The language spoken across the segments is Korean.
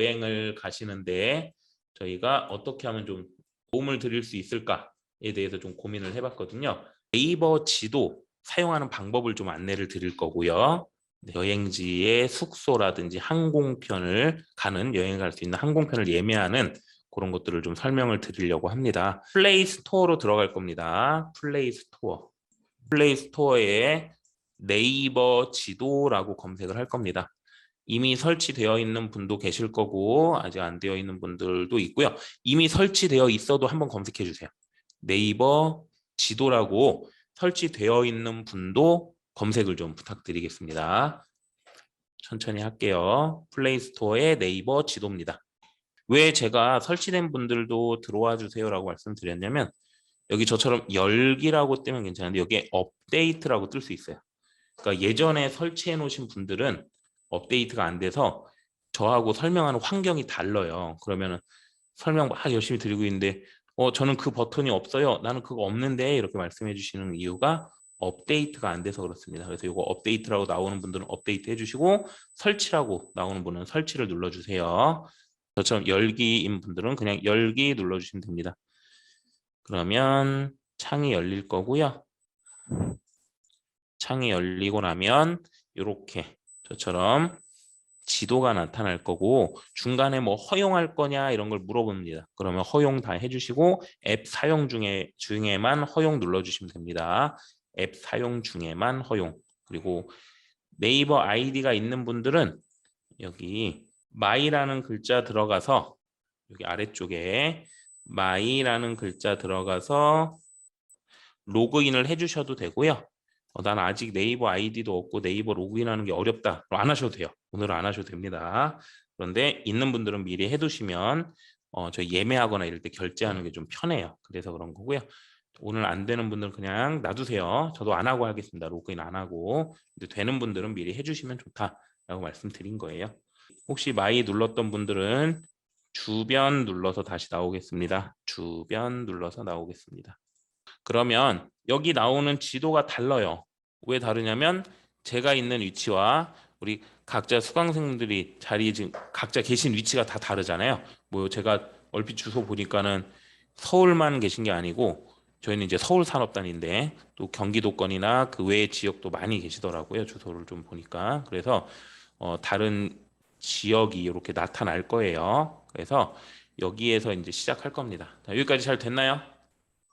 여행을 가시는데 저희가 어떻게 하면 좀 도움을 드릴 수 있을까에 대해서 좀 고민을 해봤거든요. 네이버 지도 사용하는 방법을 좀 안내를 드릴 거고요. 여행지의 숙소라든지 항공편을 가는 여행 갈 수 있는 항공편을 예매하는 그런 것들을 좀 설명을 드리려고 합니다. 플레이 스토어로 들어갈 겁니다. 플레이 스토어. 플레이 스토어에 네이버 지도라고 검색을 할 겁니다. 이미 설치되어 있는 분도 계실 거고 아직 안 되어 있는 분들도 있고요. 이미 설치되어 있어도 한번 검색해 주세요. 네이버 지도라고 설치되어 있는 분도 검색을 좀 부탁드리겠습니다. 천천히 할게요. 플레이 스토어의 네이버 지도입니다. 왜 제가 설치된 분들도 들어와 주세요라고 말씀드렸냐면 여기 저처럼 열기라고 뜨면 괜찮은데 여기에 업데이트라고 뜰 수 있어요. 그러니까 예전에 설치해 놓으신 분들은 업데이트가 안 돼서 저하고 설명하는 환경이 달라요. 그러면은 설명 막 열심히 드리고 있는데 저는 그 버튼이 없어요. 나는 그거 없는데 이렇게 말씀해 주시는 이유가 업데이트가 안 돼서 그렇습니다. 그래서 이거 업데이트라고 나오는 분들은 업데이트 해주시고 설치라고 나오는 분은 설치를 눌러주세요. 저처럼 열기인 분들은 그냥 열기 눌러주시면 됩니다. 그러면 창이 열릴 거고요. 창이 열리고 나면 이렇게 저처럼 지도가 나타날 거고 중간에 뭐 허용할 거냐 이런 걸 물어봅니다. 그러면 허용 다 해주시고 앱 사용 중에만 허용 눌러주시면 됩니다. 앱 사용 중에만 허용. 그리고 네이버 아이디가 있는 분들은 여기 마이라는 글자 들어가서 여기 아래쪽에 마이라는 글자 들어가서 로그인을 해주셔도 되고요. 난 아직 네이버 아이디도 없고 네이버 로그인하는 게 어렵다. 안 하셔도 돼요. 오늘은 안 하셔도 됩니다. 그런데 있는 분들은 미리 해두시면 저희 예매하거나 이럴 때 결제하는 게 좀 편해요. 그래서 그런 거고요. 오늘 안 되는 분들은 그냥 놔두세요. 저도 안 하고 하겠습니다. 로그인 안 하고. 근데 되는 분들은 미리 해주시면 좋다라고 말씀드린 거예요. 혹시 마이 눌렀던 분들은 주변 눌러서 다시 나오겠습니다. 주변 눌러서 나오겠습니다. 그러면 여기 나오는 지도가 달라요. 왜 다르냐면 제가 있는 위치와 우리 각자 수강생들이 지금 각자 계신 위치가 다 다르잖아요. 뭐 제가 얼핏 주소 보니까는 서울만 계신 게 아니고 저희는 이제 서울산업단인데 또 경기도권이나 그 외의 지역도 많이 계시더라고요. 주소를 좀 보니까. 그래서 다른 지역이 이렇게 나타날 거예요. 그래서 여기에서 이제 시작할 겁니다. 자, 여기까지 잘 됐나요?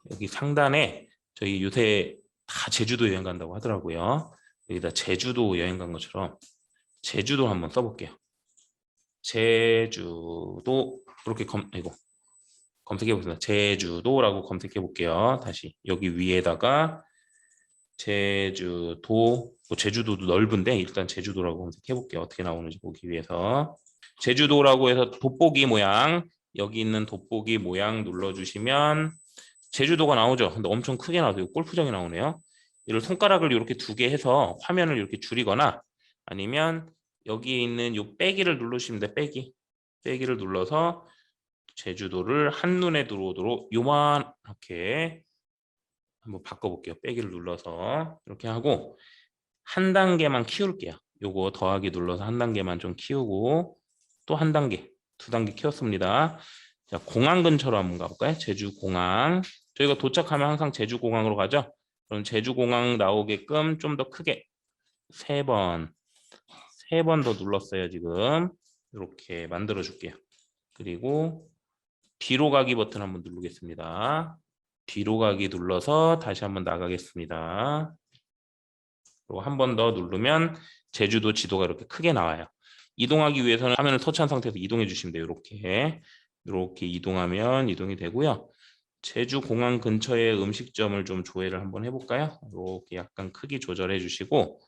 여기 상단에 저희 요새 다 제주도 여행 간다고 하더라고요. 여기다 제주도 여행 간 것처럼 제주도 한번 써볼게요. 제주도 이렇게 검색해 보세요. 제주도라고 검색해 볼게요. 다시 여기 위에다가 제주도, 뭐 제주도도 넓은데 일단 제주도라고 검색해 볼게요. 어떻게 나오는지 보기 위해서 제주도라고 해서 돋보기 모양, 여기 있는 돋보기 모양 눌러주시면 제주도가 나오죠. 근데 엄청 크게 나와서 골프장이 나오네요. 이를 손가락을 이렇게 두 개 해서 화면을 이렇게 줄이거나 아니면 여기에 있는 요 빼기를 누르시면 돼. 빼기를 눌러서 제주도를 한눈에 들어오도록 요만하게 한번 바꿔볼게요. 빼기를 눌러서 이렇게 하고 한 단계만 키울게요. 요거 더하기 눌러서 한 단계만 좀 키우고 또 한 단계, 두 단계 키웠습니다. 자, 공항 근처로 한번 가볼까요? 제주공항. 저희가 도착하면 항상 제주공항으로 가죠. 그럼 제주공항 나오게끔 좀 더 크게 세 번 더 눌렀어요. 지금 이렇게 만들어 줄게요. 그리고 뒤로 가기 버튼 한번 누르겠습니다. 뒤로 가기 눌러서 다시 한번 나가겠습니다. 그리고 한 번 더 누르면 제주도 지도가 이렇게 크게 나와요. 이동하기 위해서는 화면을 터치한 상태에서 이동해 주시면 돼요. 이렇게 이동하면 이동이 되고요. 제주 공항 근처에 음식점을 좀 조회를 한번 해볼까요? 이렇게 약간 크기 조절해 주시고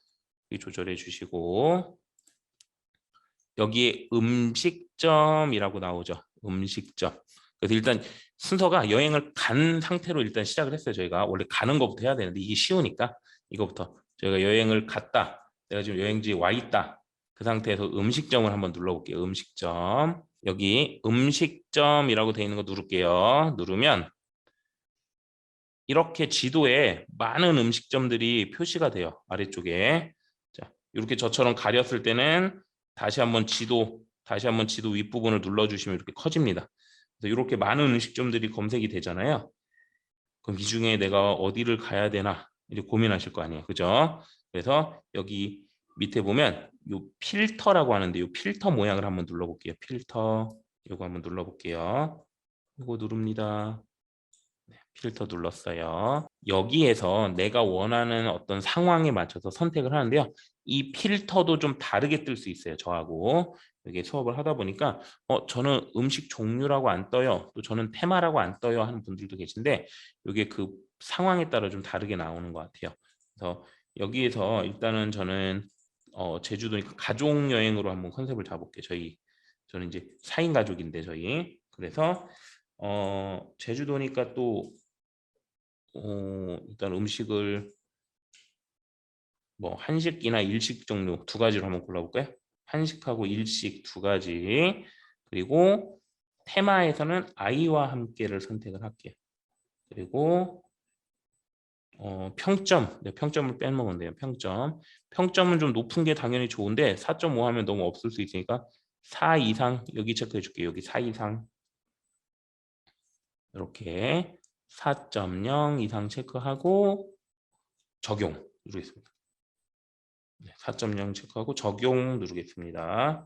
여기에 음식점이라고 나오죠. 음식점. 그래서 일단 순서가 여행을 간 상태로 일단 시작을 했어요. 저희가 원래 가는 것부터 해야 되는데 이게 쉬우니까 이거부터 저희가 여행을 갔다. 내가 지금 여행지에 와 있다. 그 상태에서 음식점을 한번 눌러볼게요. 음식점. 여기 음식점이라고 되어 있는 거 누를게요. 누르면 이렇게 지도에 많은 음식점들이 표시가 돼요. 아래쪽에. 자, 이렇게 저처럼 가렸을 때는 다시 한번 지도 다시 한번 지도 윗부분을 눌러주시면 이렇게 커집니다. 그래서 이렇게 많은 음식점들이 검색이 되잖아요. 그럼 이 중에 내가 어디를 가야 되나 이제 고민하실 거 아니에요. 그죠? 그래서 여기 밑에 보면 요 필터라고 하는데 요 필터 모양을 한번 눌러볼게요. 필터 요거 한번 눌러볼게요. 요거 누릅니다. 네, 필터 눌렀어요. 여기에서 내가 원하는 어떤 상황에 맞춰서 선택을 하는데요. 이 필터도 좀 다르게 뜰 수 있어요. 저하고 이게 수업을 하다 보니까 저는 음식 종류라고 안 떠요. 또 저는 테마라고 안 떠요 하는 분들도 계신데 이게 그 상황에 따라 좀 다르게 나오는 것 같아요. 그래서 여기에서 일단은 저는 제주도니까 가족 여행으로 한번 컨셉을 잡아볼게요. 저는 이제 4인 가족인데 저희 그래서 제주도니까 또 일단 음식을 뭐 한식이나 일식 종류 두 가지로 한번 골라볼까요? 한식하고 일식 두 가지. 그리고 테마에서는 아이와 함께를 선택을 할게요. 그리고 평점, 네, 평점을 빼먹으면 돼요. 평점은 좀 높은 게 당연히 좋은데 4.5 하면 너무 없을 수 있으니까 4 이상 여기 체크해 줄게요. 여기 4 이상 이렇게 4.0 이상 체크하고 적용 누르겠습니다. 4.0 체크하고 적용 누르겠습니다.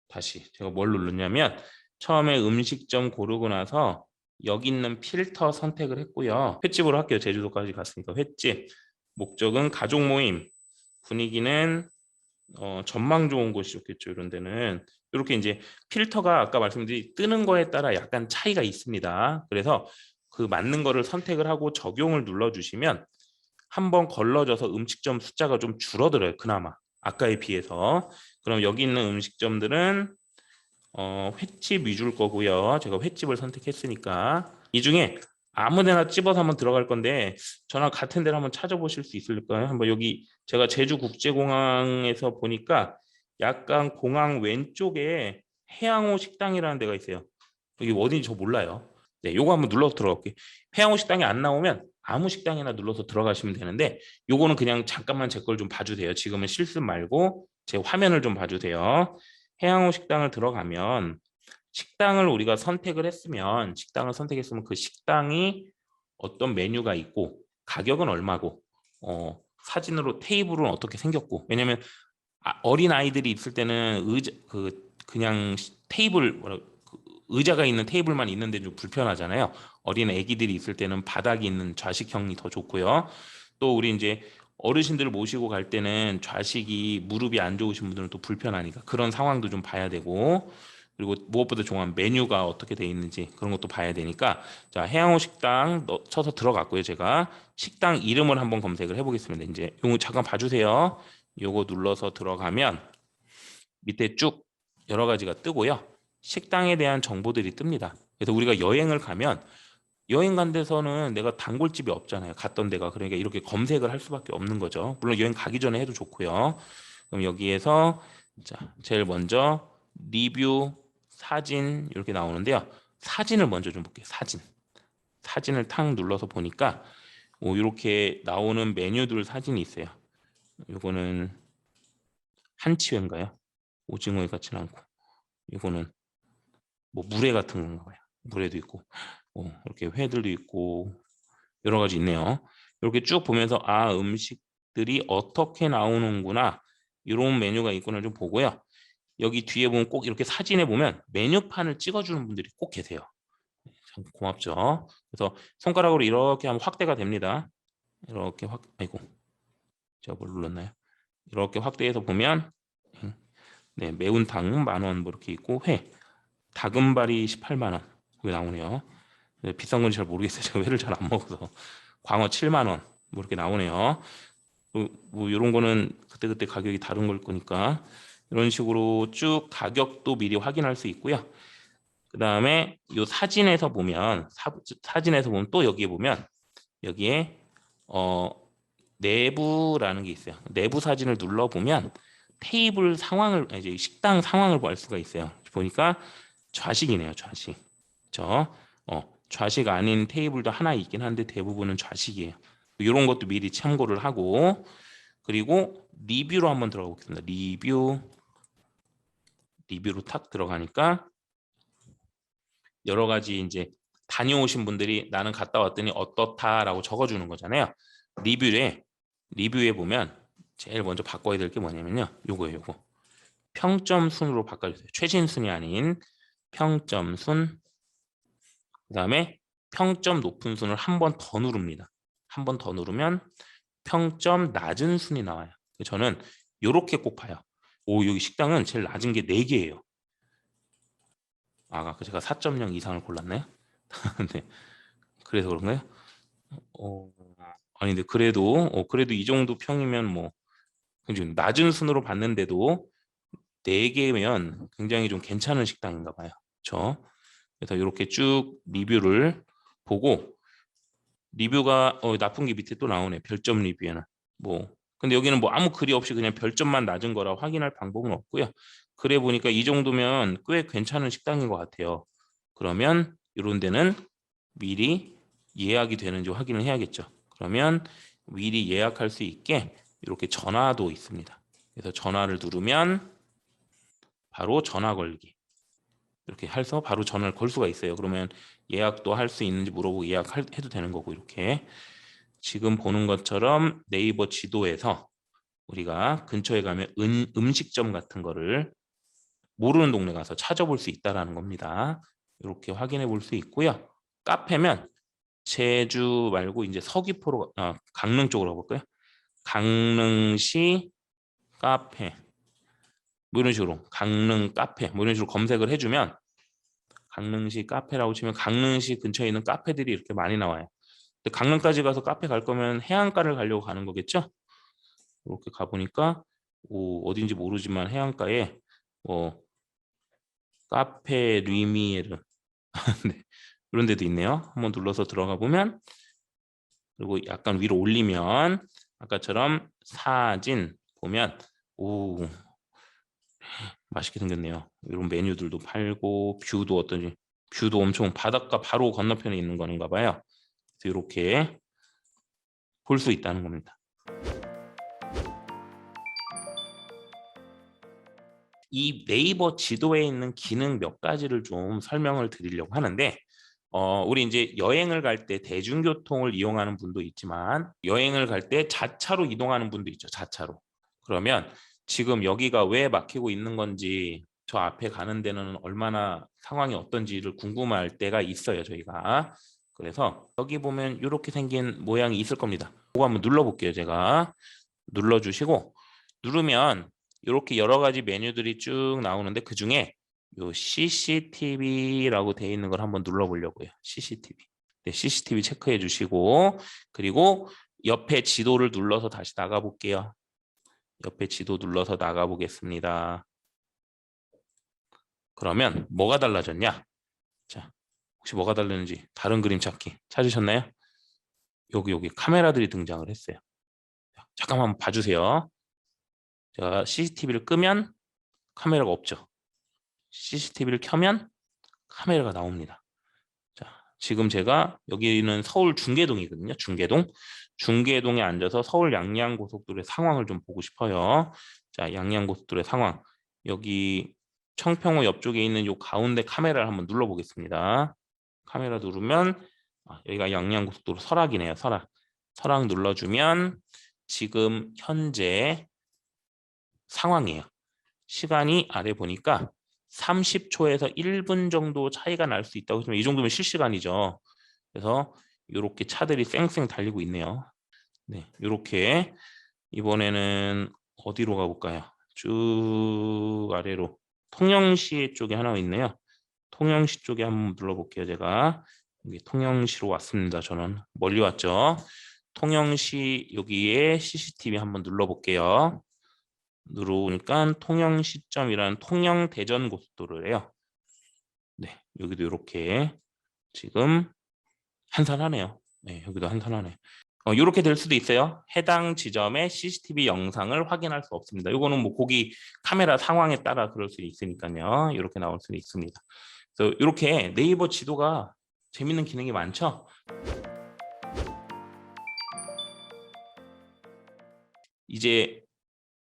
다시 제가 뭘 누르냐면 처음에 음식점 고르고 나서 여기 있는 필터 선택을 했고요. 횟집으로 할게요. 제주도까지 갔으니까 횟집. 목적은 가족 모임. 분위기는 전망 좋은 곳이 좋겠죠. 이런 데는 이렇게 이제 필터가 아까 말씀드린 뜨는 거에 따라 약간 차이가 있습니다. 그래서 그 맞는 거를 선택을 하고 적용을 눌러주시면 한번 걸러져서 음식점 숫자가 좀 줄어들어요. 그나마 아까에 비해서. 그럼 여기 있는 음식점들은 횟집 위주일 거고요. 제가 횟집을 선택했으니까 이 중에 아무데나 집어서 한번 들어갈 건데 저랑 같은 데를 한번 찾아보실 수 있을까요? 한번 여기 제가 제주국제공항에서 보니까 약간 공항 왼쪽에 해양호 식당이라는 데가 있어요. 여기 어딘지 저 몰라요. 네, 요거 한번 눌러서 들어갈게요. 해양호 식당이 안 나오면 아무 식당이나 눌러서 들어가시면 되는데 요거는 그냥 잠깐만 제 걸 좀 봐주세요. 지금은 실습 말고 제 화면을 좀 봐주세요. 해양호 식당을 들어가면 식당을 우리가 선택을 했으면 그 식당이 어떤 메뉴가 있고 가격은 얼마고 사진으로 테이블은 어떻게 생겼고 왜냐면 어린 아이들이 있을 때는 그냥 테이블 의자가 있는 테이블만 있는데 좀 불편하잖아요. 어린 아기들이 있을 때는 바닥이 있는 좌식형이 더 좋고요. 또 우리 이제 어르신들을 모시고 갈 때는 좌식이 무릎이 안 좋으신 분들은 또 불편하니까 그런 상황도 좀 봐야 되고 그리고 무엇보다 중요한 메뉴가 어떻게 돼 있는지 그런 것도 봐야 되니까 자 해양호 식당 쳐서 들어갔고요. 제가 식당 이름을 한번 검색을 해보겠습니다. 이제 요거 잠깐 봐주세요. 요거 눌러서 들어가면 밑에 쭉 여러 가지가 뜨고요. 식당에 대한 정보들이 뜹니다. 그래서 우리가 여행을 가면 여행 간 데서는 내가 단골집이 없잖아요. 갔던 데가. 그러니까 이렇게 검색을 할 수밖에 없는 거죠. 물론 여행 가기 전에 해도 좋고요. 그럼 여기에서 자, 제일 먼저 리뷰, 사진 이렇게 나오는데요. 사진을 먼저 좀 볼게요. 사진을 탁 눌러서 보니까 이렇게 나오는 메뉴들 사진이 있어요. 이거는 한치회인가요? 오징어회 같지는 않고 이거는 뭐 물회 같은 건가 봐요. 물회도 있고 이렇게 회들도 있고 여러 가지 있네요. 이렇게 쭉 보면서 음식들이 어떻게 나오는구나 이런 메뉴가 있구나 좀 보고요. 여기 뒤에 보면 꼭 이렇게 사진에 보면 메뉴판을 찍어주는 분들이 꼭 계세요. 참 고맙죠. 그래서 손가락으로 이렇게 하면 확대가 됩니다. 이렇게 아이고 제가 뭘 눌렀나요? 이렇게 확대해서 보면 네, 매운탕 10,000원 뭐 이렇게 있고 다금바리 18만 원 그게 나오네요. 네, 비싼 건지 잘 모르겠어요. 제가 회를 잘 안 먹어서 광어 7만 원 뭐 이렇게 나오네요. 뭐 이런 거는 그때그때 가격이 다른 걸 거니까 이런 식으로 쭉 가격도 미리 확인할 수 있고요. 그 다음에 이 사진에서 보면 사진에서 보면 또 여기에 보면 여기에 내부라는 게 있어요. 내부 사진을 눌러 보면 테이블 상황을 이제 식당 상황을 볼 수가 있어요. 보니까 좌식이네요. 좌식. 좌식 아닌 테이블도 하나 있긴 한데 대부분은 좌식이에요. 이런 것도 미리 참고를 하고 그리고 리뷰로 한번 들어가 보겠습니다. 리뷰로 탁 들어가니까 여러 가지 이제 다녀오신 분들이 나는 갔다 왔더니 어떻다라고 적어주는 거잖아요. 리뷰에 보면 제일 먼저 바꿔야 될 게 뭐냐면요. 요거예요. 평점 순으로 바꿔주세요. 최신 순이 아닌 평점 순. 그다음에 평점 높은 순을 한 번 더 누릅니다. 한 번 더 누르면 평점 낮은 순이 나와요. 저는 요렇게 꼭 봐요. 여기 식당은 제일 낮은 게 4개예요. 아까 제가 4.0 이상을 골랐나요? 네. 그래서 그런가요? 아니 근데 그래도 이 정도 평이면 뭐 굉장히 낮은 순으로 봤는데도 4개면 굉장히 좀 괜찮은 식당인가 봐요. 그렇죠? 그래서 이렇게 쭉 리뷰를 보고 리뷰가 나쁜 게 밑에 또 나오네. 별점 리뷰에는 뭐 근데 여기는 뭐 아무 글이 없이 그냥 별점만 낮은 거라 확인할 방법은 없고요. 그래 보니까 이 정도면 꽤 괜찮은 식당인 것 같아요. 그러면 이런 데는 미리 예약이 되는지 확인을 해야겠죠. 그러면 미리 예약할 수 있게 이렇게 전화도 있습니다. 그래서 전화를 누르면 바로 전화 걸기 이렇게 해서 바로 전화를 걸 수가 있어요. 그러면 예약도 할 수 있는지 물어보고 예약해도 되는 거고 이렇게 지금 보는 것처럼 네이버 지도에서 우리가 근처에 가면 음식점 같은 거를 모르는 동네 가서 찾아볼 수 있다라는 겁니다. 이렇게 확인해 볼 수 있고요. 카페면 제주 말고 이제 서귀포로 강릉 쪽으로 가볼까요? 강릉시 카페 뭐 이런 식으로 강릉 카페 뭐 이런 식으로 검색을 해주면 강릉시 카페라고 치면 강릉시 근처에 있는 카페들이 이렇게 많이 나와요. 근데 강릉까지 가서 카페 갈 거면 해안가를 가려고 가는 거겠죠? 이렇게 가보니까 어딘지 모르지만 해안가에 뭐 카페 류미에르 네, 이런 데도 있네요. 한번 눌러서 들어가 보면 그리고 약간 위로 올리면 아까처럼 사진 보면 오 맛있게 생겼네요. 이런 메뉴들도 팔고 뷰도 어떤지 뷰도 엄청 바닷가 바로 건너편에 있는 건가 봐요. 그래서 이렇게 볼 수 있다는 겁니다. 이 네이버 지도에 있는 기능 몇 가지를 좀 설명을 드리려고 하는데 우리 이제 여행을 갈 때 대중교통을 이용하는 분도 있지만 여행을 갈 때 자차로 이동하는 분도 있죠. 자차로. 그러면 지금 여기가 왜 막히고 있는 건지 저 앞에 가는 데는 얼마나 상황이 어떤지를 궁금할 때가 있어요. 저희가. 그래서 여기 보면 이렇게 생긴 모양이 있을 겁니다. 그거 한번 눌러볼게요. 제가. 눌러주시고 누르면 이렇게 여러 가지 메뉴들이 쭉 나오는데 그중에 요 CCTV라고 되어 있는 걸 한번 눌러보려고요. CCTV. 네, CCTV 체크해 주시고 그리고 옆에 지도를 눌러서 다시 나가 볼게요. 옆에 지도 눌러서 나가 보겠습니다. 그러면 뭐가 달라졌냐? 자, 혹시 뭐가 달랐는지 다른 그림 찾기 찾으셨나요? 여기 카메라들이 등장을 했어요. 잠깐만 봐주세요. 제가 CCTV를 끄면 카메라가 없죠. CCTV를 켜면 카메라가 나옵니다. 자, 지금 제가 여기는 서울 중계동이거든요. 중계동에 앉아서 서울 양양고속도로의 상황을 좀 보고 싶어요. 자, 양양고속도로의 상황. 여기 청평호 옆쪽에 있는 요 가운데 카메라를 한번 눌러보겠습니다. 카메라 누르면 여기가 양양고속도로 설악이네요. 설악 눌러주면 지금 현재 상황이에요. 시간이 아래 보니까 30초에서 1분 정도 차이가 날 수 있다고 하시면 이 정도면 실시간이죠. 그래서 이렇게 차들이 쌩쌩 달리고 있네요. 네, 이렇게 이번에는 어디로 가볼까요? 쭉 아래로 통영시 쪽에 하나 있네요. 통영시 쪽에 한번 눌러볼게요. 제가 여기 통영시로 왔습니다. 저는 멀리 왔죠. 통영시 여기에 CCTV 한번 눌러볼게요. 누르니까 통영 시점이라는 통영 대전 고속도로예요. 네, 여기도 이렇게 지금 한산하네요. 네, 여기도 한산하네. 이렇게 될 수도 있어요. 해당 지점의 CCTV 영상을 확인할 수 없습니다. 이거는 뭐 거기 카메라 상황에 따라 그럴 수 있으니까요. 이렇게 나올 수 있습니다. 그래서 이렇게 네이버 지도가 재밌는 기능이 많죠. 이제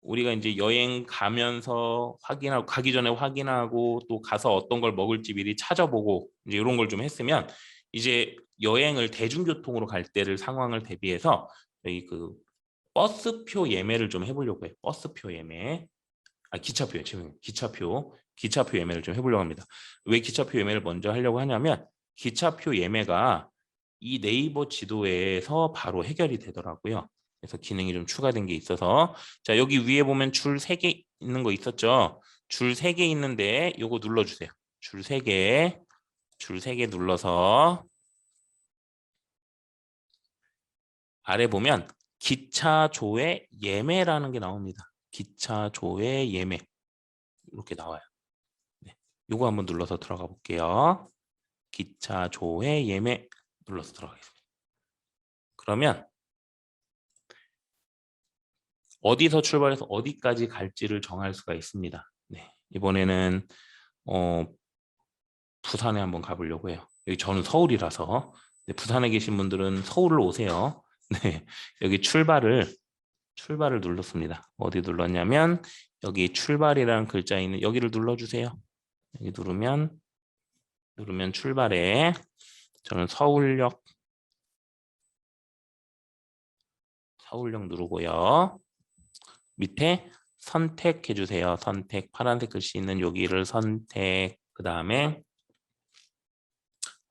우리가 이제 여행 가면서 확인하고 가기 전에 확인하고 또 가서 어떤 걸 먹을지 미리 찾아보고 이제 이런 걸 좀 했으면 이제 여행을 대중교통으로 갈 때를 상황을 대비해서 저희 그 버스표 예매를 좀 해보려고 해요. 버스표 예매. 기차표요. 지금 기차표 예매를 좀 해보려고 합니다. 왜 기차표 예매를 먼저 하려고 하냐면 기차표 예매가 이 네이버 지도에서 바로 해결이 되더라고요. 그래서 기능이 좀 추가된 게 있어서 자 여기 위에 보면 줄 3개 있는 거 있었죠. 줄 3개 있는데 요거 눌러주세요. 줄 3개 눌러서 아래 보면 기차 조회 예매라는 게 나옵니다. 기차 조회 예매 이렇게 나와요. 네. 요거 한번 눌러서 들어가 볼게요. 기차 조회 예매 눌러서 들어가겠습니다. 그러면 어디서 출발해서 어디까지 갈지를 정할 수가 있습니다. 네. 이번에는 부산에 한번 가보려고 해요. 여기 저는 서울이라서 네, 부산에 계신 분들은 서울을 오세요. 네. 여기 출발을 눌렀습니다. 어디 눌렀냐면 여기 출발이라는 글자 있는 여기를 눌러주세요. 여기 누르면 출발에 저는 서울역 누르고요. 밑에 선택해 주세요. 선택 파란색 글씨 있는 여기를 선택. 그 다음에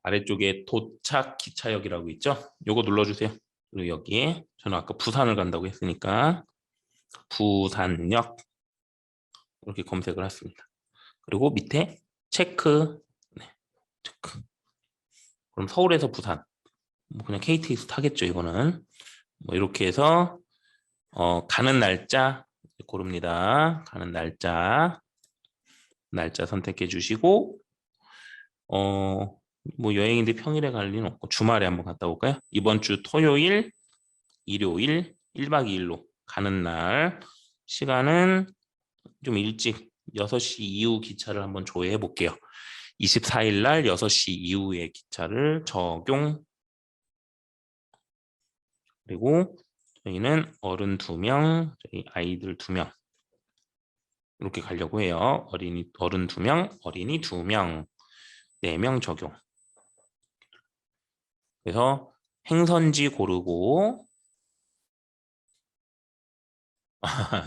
아래쪽에 도착 기차역이라고 있죠. 요거 눌러주세요. 그리고 여기 저는 아까 부산을 간다고 했으니까 부산역 이렇게 검색을 했습니다. 그리고 밑에 체크. 네, 체크. 그럼 서울에서 부산 뭐 그냥 KTX 타겠죠. 이거는 뭐 이렇게 해서 가는 날짜 고릅니다. 가는 날짜 선택해 주시고 뭐 여행인데 평일에 갈 리는 없고 주말에 한번 갔다 올까요? 이번 주 토요일, 일요일 1박 2일로 가는 날 시간은 좀 일찍 6시 이후 기차를 한번 조회해 볼게요. 24일 날 6시 이후의 기차를 적용. 그리고 저희는 어른 2명, 저희 아이들 2명 이렇게 가려고 해요. 어른 2명, 어린이 2명, 4명 적용. 그래서 행선지 고르고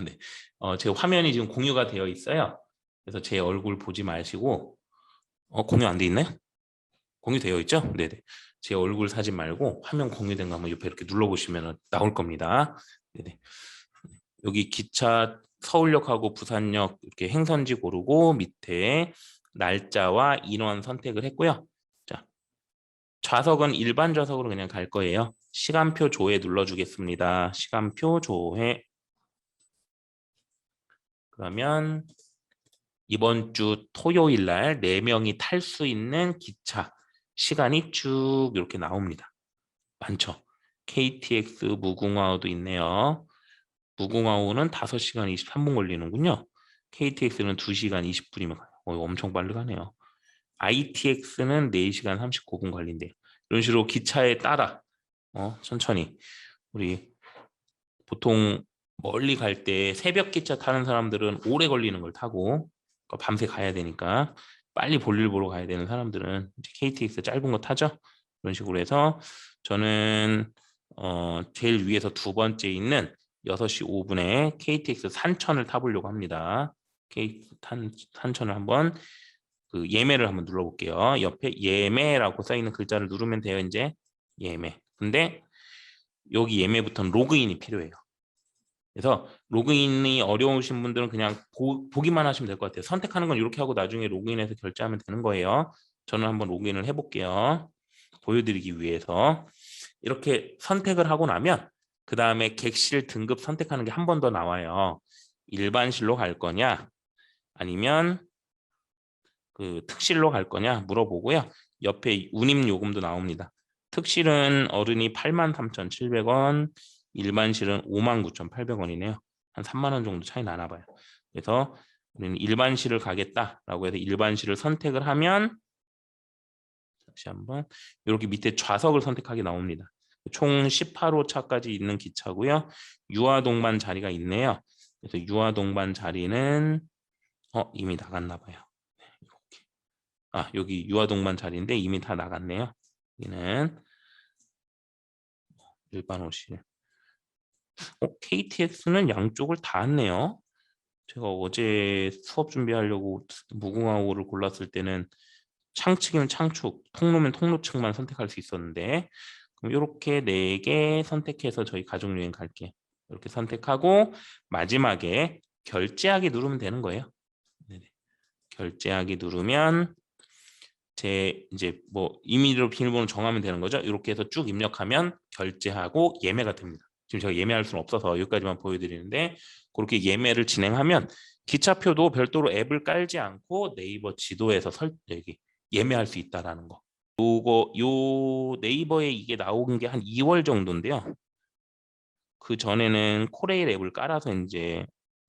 네. 제 화면이 지금 공유가 되어 있어요. 그래서 제 얼굴 보지 마시고 공유 안 돼 있나요? 공유되어 있죠? 네네. 제 얼굴 사진 말고 화면 공유된 거 한번 옆에 이렇게 눌러보시면 나올 겁니다. 네네. 여기 기차 서울역하고 부산역 이렇게 행선지 고르고 밑에 날짜와 인원 선택을 했고요. 자, 좌석은 일반 좌석으로 그냥 갈 거예요. 시간표 조회 눌러주겠습니다. 시간표 조회. 그러면 이번 주 토요일 날 4명이 탈 수 있는 기차 시간이 쭉 이렇게 나옵니다. 많죠. KTX 무궁화호도 있네요. 무궁화호는 5시간 23분 걸리는군요. KTX는 2시간 20분이면 가요. 엄청 빨리 가네요. ITX는 4시간 39분 걸린대요. 이런 식으로 기차에 따라 천천히 우리 보통 멀리 갈 때 새벽 기차 타는 사람들은 오래 걸리는 걸 타고 밤새 가야 되니까 빨리 볼일 보러 가야 되는 사람들은 KTX 짧은 거 타죠. 그런 식으로 해서 저는 제일 위에서 2번째 있는 6시 5분에 KTX 산천을 타보려고 합니다. 산천을 한번 그 예매를 한번 눌러볼게요. 옆에 예매라고 써있는 글자를 누르면 돼요. 이제 예매. 근데 여기 예매부터는 로그인이 필요해요. 그래서 로그인이 어려우신 분들은 그냥 보기만 하시면 될 것 같아요. 선택하는 건 이렇게 하고 나중에 로그인해서 결제하면 되는 거예요. 저는 한번 로그인을 해볼게요. 보여드리기 위해서. 이렇게 선택을 하고 나면 그 다음에 객실 등급 선택하는 게 한 번 더 나와요. 일반실로 갈 거냐 아니면 그 특실로 갈 거냐 물어보고요. 옆에 운임 요금도 나옵니다. 특실은 어른이 83,700원, 일반실은 59,800원이네요. 한 3만 원 정도 차이 나나 봐요. 그래서 우리는 일반실을 가겠다라고 해서 일반실을 선택을 하면 다시 한번 이렇게 밑에 좌석을 선택하게 나옵니다. 총 18호 차까지 있는 기차고요. 유아 동반 자리가 있네요. 그래서 유아 동반 자리는 이미 나갔나 봐요. 네, 이렇게. 여기 유아 동반 자리인데 이미 다 나갔네요. 여기는 일반 호실. KTX는 양쪽을 다 왔네요. 제가 어제 수업 준비하려고 무궁화호를 골랐을 때는 창측이면 창축, 통로면 통로 측만 선택할 수 있었는데, 그럼 이렇게 4개 선택해서 저희 가족여행 갈게요. 이렇게 선택하고 마지막에 결제하기 누르면 되는 거예요. 네네. 결제하기 누르면 제 이제 뭐 임의로 비밀번호 정하면 되는 거죠. 이렇게 해서 쭉 입력하면 결제하고 예매가 됩니다. 지금 제가 예매할 수는 없어서 여기까지만 보여드리는데, 그렇게 예매를 진행하면 기차표도 별도로 앱을 깔지 않고 네이버 지도에서 여기 예매할 수 있다라는 거. 요 네이버에 이게 나온 게 한 2월 정도인데요. 그 전에는 코레일 앱을 깔아서 이제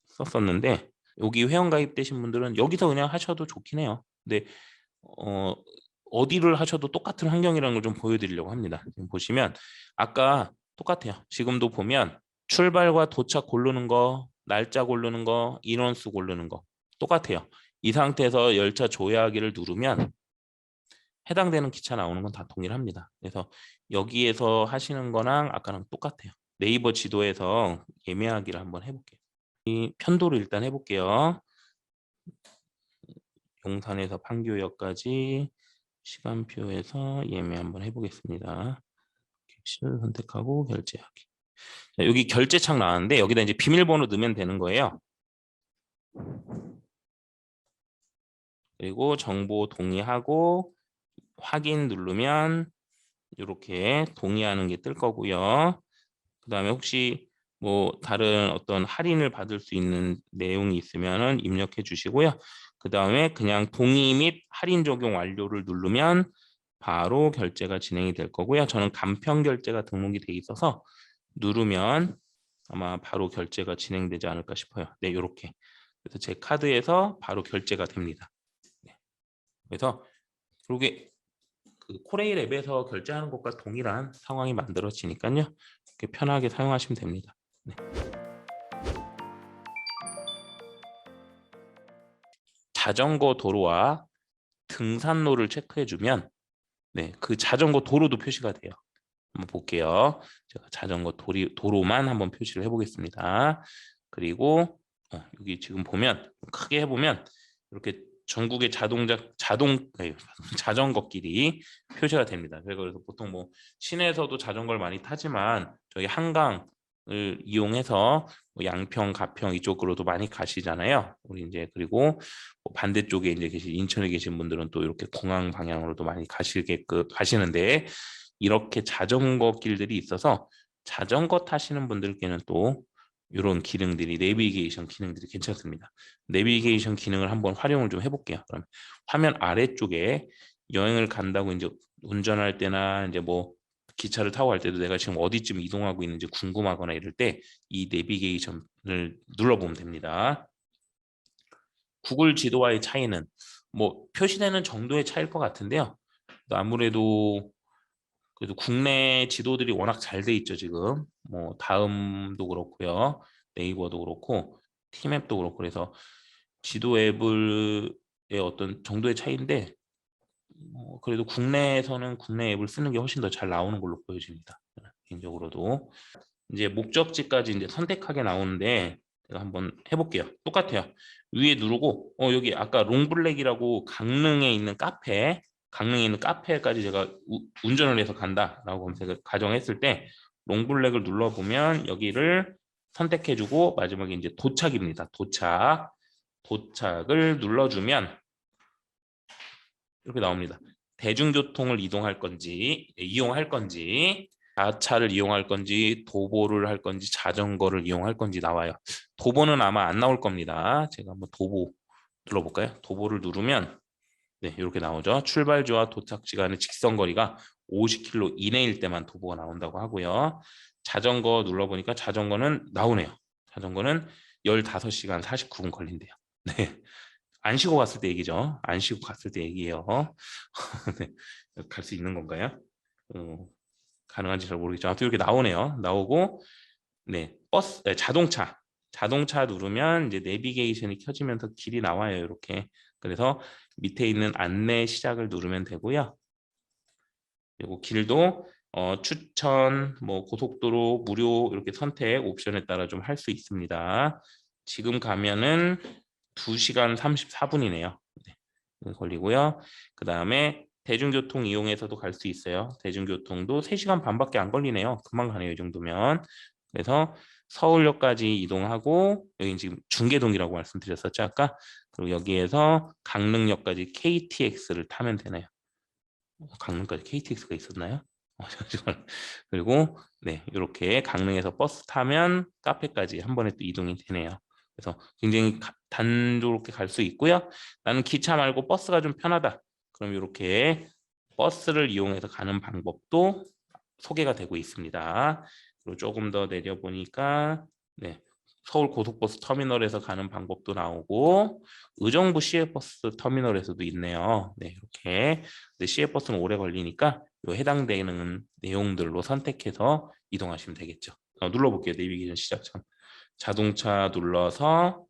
썼었는데, 여기 회원 가입되신 분들은 여기서 그냥 하셔도 좋긴 해요. 근데 어디를 하셔도 똑같은 환경이라는 걸 좀 보여드리려고 합니다. 지금 보시면 아까 똑같아요. 지금도 보면 출발과 도착 고르는 거, 날짜 고르는 거, 인원수 고르는 거 똑같아요. 이 상태에서 열차 조회하기를 누르면 해당되는 기차 나오는 건 다 동일합니다. 그래서 여기에서 하시는 거랑 아까랑 똑같아요. 네이버 지도에서 예매하기를 한번 해볼게요. 이 편도를 일단 해볼게요. 용산에서 판교역까지 시간표에서 예매 한번 해보겠습니다. 객실 선택하고 결제하기. 자, 여기 결제창 나왔는데 여기다 이제 비밀번호 넣으면 되는 거예요. 그리고 정보 동의하고 확인 누르면 이렇게 동의하는 게 뜰 거고요. 그 다음에 혹시 뭐 다른 어떤 할인을 받을 수 있는 내용이 있으면 입력해 주시고요. 그 다음에 그냥 동의 및 할인 적용 완료를 누르면 바로 결제가 진행이 될 거고요. 저는 간편 결제가 등록이 돼 있어서 누르면 아마 바로 결제가 진행되지 않을까 싶어요. 네, 이렇게. 그래서 제 카드에서 바로 결제가 됩니다. 네. 그래서 그게 그 코레일 앱에서 결제하는 것과 동일한 상황이 만들어지니까요. 이렇게 편하게 사용하시면 됩니다. 네. 자전거 도로와 등산로를 체크해주면 네, 그 자전거 도로도 표시가 돼요. 한번 볼게요. 제가 자전거 도로만 한번 표시를 해보겠습니다. 그리고 여기 지금 보면 크게 해보면 이렇게 전국의 자전거 길이 표시가 됩니다. 그래서 보통 뭐 시내에서도 자전거를 많이 타지만 저희 한강을 이용해서 뭐 양평, 가평 이쪽으로도 많이 가시잖아요. 우리 이제 그리고 뭐 반대쪽에 이제 인천에 계신 분들은 또 이렇게 공항 방향으로도 많이 가시는데, 이렇게 자전거 길들이 있어서 자전거 타시는 분들께는 또 이런 기능들이, 내비게이션 기능들이 괜찮습니다. 내비게이션 기능을 한번 활용을 좀 해볼게요. 그럼 화면 아래쪽에 여행을 간다고 이제 운전할 때나 이제 뭐 기차를 타고 갈 때도 내가 지금 어디쯤 이동하고 있는지 궁금하거나 이럴 때 이 내비게이션을 눌러보면 됩니다. 구글 지도와의 차이는 뭐 표시되는 정도의 차이일 것 같은데요. 아무래도 그래도 국내 지도들이 워낙 잘 돼 있죠, 지금. 뭐 다음도 그렇고요. 네이버도 그렇고 티맵도 그렇고, 그래서 지도 앱의 어떤 정도의 차이인데 그래도 국내에서는 국내 앱을 쓰는 게 훨씬 더 잘 나오는 걸로 보여집니다. 개인적으로도. 이제 목적지까지 이제 선택하게 나오는데 제가 한번 해볼게요. 똑같아요. 위에 누르고 여기 아까 롱블랙이라고 강릉에 있는 카페까지 제가 운전을 해서 간다라고 검색을 가정했을 때 롱블랙을 눌러보면 여기를 선택해주고 마지막에 이제 도착입니다. 도착을 눌러주면 이렇게 나옵니다. 대중교통을 이용할 건지 자차를 이용할 건지 도보를 할 건지 자전거를 이용할 건지 나와요. 도보는 아마 안 나올 겁니다. 제가 한번 도보 눌러볼까요? 도보를 누르면 네, 이렇게 나오죠. 출발지와 도착지 간의 직선 거리가 50km 이내일 때만 도보가 나온다고 하고요. 자전거 눌러보니까 자전거는 나오네요. 자전거는 15시간 49분 걸린대요. 네. 안 쉬고 갔을 때 얘기죠. 안 쉬고 갔을 때 얘기예요. 네. 갈 수 있는 건가요? 어, 가능한지 잘 모르겠죠. 아무튼 이렇게 나오네요. 나오고 네, 버스, 네, 자동차 누르면 이제 내비게이션이 켜지면서 길이 나와요. 이렇게. 그래서 밑에 있는 안내 시작을 누르면 되고요. 그리고 길도 추천, 뭐 고속도로, 무료 이렇게 선택 옵션에 따라 좀 할 수 있습니다. 지금 가면은 2시간 34분이네요. 네, 걸리고요. 그 다음에 대중교통 이용해서도 갈 수 있어요. 대중교통도 3시간 반밖에 안 걸리네요. 금방 가네요. 이 정도면. 그래서 서울역까지 이동하고 여기 지금 중계동이라고 말씀드렸었죠 아까. 그리고 여기에서 강릉역까지 KTX를 타면 되네요. 강릉까지 KTX가 있었나요? 그리고 네 이렇게 강릉에서 버스 타면 카페까지 한 번에 또 이동이 되네요. 그래서 굉장히 단조롭게 갈 수 있고요. 나는 기차 말고 버스가 좀 편하다. 그럼 이렇게 버스를 이용해서 가는 방법도 소개가 되고 있습니다. 그리고 조금 더 내려 보니까 네, 서울 고속버스 터미널에서 가는 방법도 나오고 의정부 시외버스 터미널에서도 있네요. 네, 이렇게. 근데 시외버스는 오래 걸리니까 요 해당되는 내용들로 선택해서 이동하시면 되겠죠. 눌러볼게요. 내비게이션 시작점. 자동차 눌러서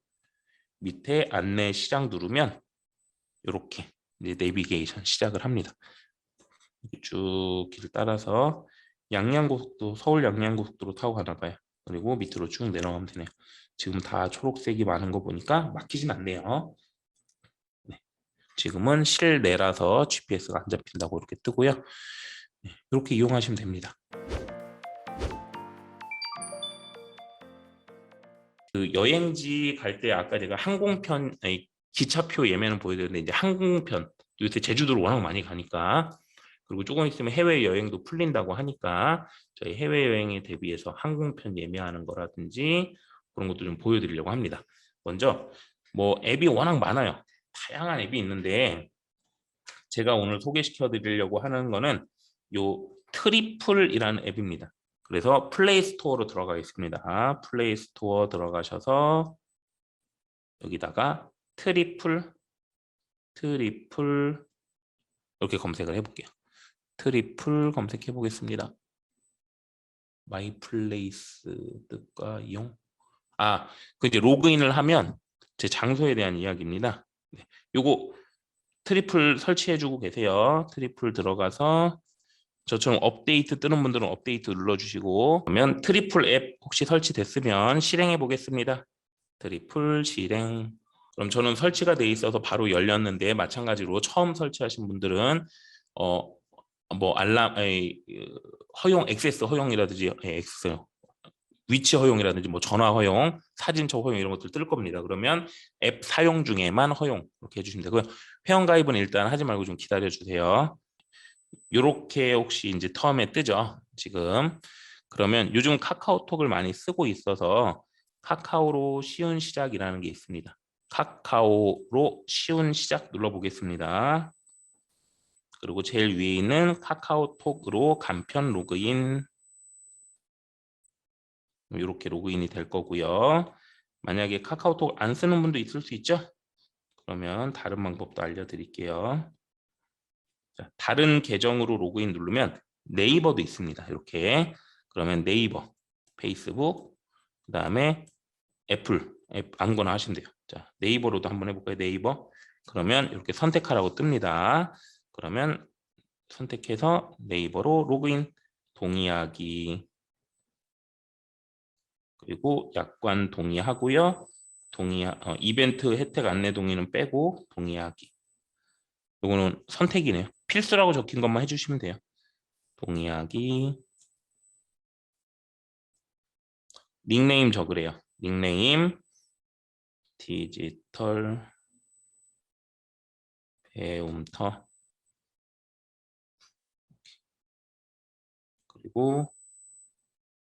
밑에 안내 시작 누르면 이렇게 이제 내비게이션 시작을 합니다. 쭉 길 따라서 양양고속도 서울 양양고속도로 타고 가나 봐요. 그리고 밑으로 쭉 내려가면 되네요. 지금 다 초록색이 많은 거 보니까 막히진 않네요. 네. 지금은 실내라서 GPS가 안 잡힌다고 이렇게 뜨고요. 네. 이렇게 이용하시면 됩니다. 그 여행지 갈 때 아까 제가 항공편, 아니, 기차표 예매는 보여드렸는데 이제 항공편 요새 제주도를 워낙 많이 가니까 그리고 조금 있으면 해외여행도 풀린다고 하니까 저희 해외여행에 대비해서 항공편 예매하는 거라든지 그런 것도 좀 보여드리려고 합니다. 먼저 뭐 앱이 워낙 많아요. 다양한 앱이 있는데 제가 오늘 소개시켜 드리려고 하는 거는 요 트리플이라는 앱입니다. 그래서 플레이 스토어로 들어가겠습니다. 플레이 스토어 들어가셔서 여기다가 트리플 이렇게 검색을 해볼게요. 트리플 검색해 보겠습니다. 마이 플레이스 뜻과 이용. 그 이제 로그인을 하면 제 장소에 대한 이야기입니다. 네, 요거 트리플 설치해주고 계세요. 트리플 들어가서 저처럼 업데이트 뜨는 분들은 업데이트 눌러주시고 그러면 트리플 앱 혹시 설치됐으면 실행해 보겠습니다. 트리플 실행. 그럼 저는 설치가 돼 있어서 바로 열렸는데 마찬가지로 처음 설치하신 분들은 뭐 알람 허용 액세스 허용이라든지 액세스 위치 허용이라든지 뭐 전화 허용, 사진첩 허용 이런 것들 뜰 겁니다. 그러면 앱 사용 중에만 허용 이렇게 해주시면 되고요. 회원 가입은 일단 하지 말고 좀 기다려 주세요. 요렇게 혹시 이제 텀에 뜨죠. 지금 그러면 요즘 카카오톡을 많이 쓰고 있어서 카카오로 쉬운 시작이라는 게 있습니다. 카카오로 쉬운 시작 눌러보겠습니다. 그리고 제일 위에 있는 카카오톡으로 간편 로그인 이렇게 로그인이 될 거고요. 만약에 카카오톡 안 쓰는 분도 있을 수 있죠. 그러면 다른 방법도 알려드릴게요. 자, 다른 계정으로 로그인 누르면 네이버도 있습니다. 이렇게 그러면 네이버, 페이스북, 그 다음에 애플 앱 아무거나 하시면 돼요. 자, 네이버로도 한번 해볼까요? 네이버. 그러면 이렇게 선택하라고 뜹니다. 그러면 선택해서 네이버로 로그인 동의하기 그리고 약관 동의하고요. 이벤트 혜택 안내 동의는 빼고 동의하기. 이거는 선택이네요. 필수라고 적힌 것만 해주시면 돼요. 동의하기. 닉네임 적으래요. 닉네임 디지털 배움터 그리고